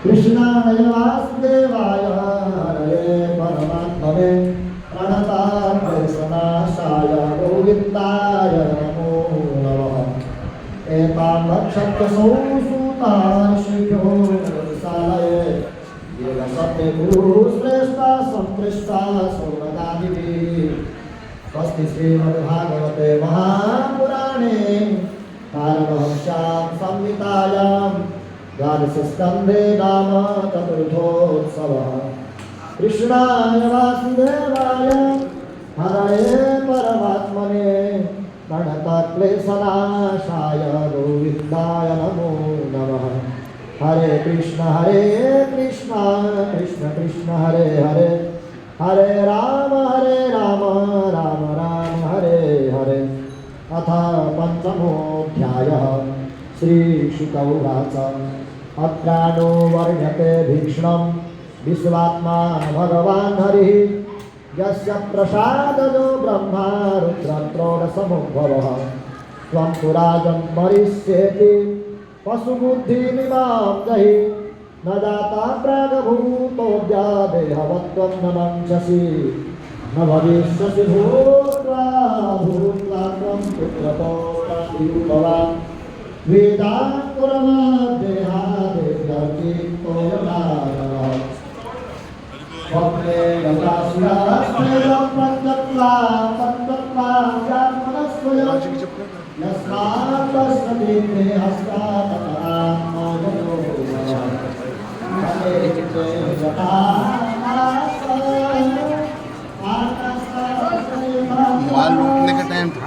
कृष्णाय वासुदेवाय हरये परमात्मने प्रणताभ्यसनाशाय गोविन्दाय नमो नमः। एतावक्षत्रसौ सूतार्षिभ्यो सालये येन सत्ये गुरुश्रेष्ठा सम्पृष्टा सौनकादिभिः। स्वस्ति श्रीमद्भागवते महापुराणे पारमहंस्यां संहितायां द्वादशस्कन्धे नाम चतुर्थोत्सवः। कृष्णाय वासुदेवाय हरये परमात्मने प्रणतक्लेशनाशाय गोविन्दाय नमो नमः। हरे कृष्ण कृष्ण कृष्ण हरे हरे, हरे राम राम राम हरे हरे। अथ पंचमोऽध्यायः। श्रीशुक उवाच अत्राणो वर्ण्यते भीक्ष्णं विश्वात्मा भगवान् हरिः, यस्य प्रसादो ब्रह्मा रुद्रत्रोणसमुद्भवः। त्वं तु राजन् मरिष्येति पशुबुद्धिमिमां जहि, न जाता प्रागभूतोऽद्य देहवत्त्वं न मञ्चसि, न भविष्यसि भूत्वा त्वं पुत्रतो भवान्। वेदान् पुरमादेहादेव्यर्चित्तोयमानः स्वप्ने गतासुरास्तेन पञ्चत्वा यात्मनस्त्वया यस्मात् तस्मै हस्तात्मनो माल लूटने का टाइम था।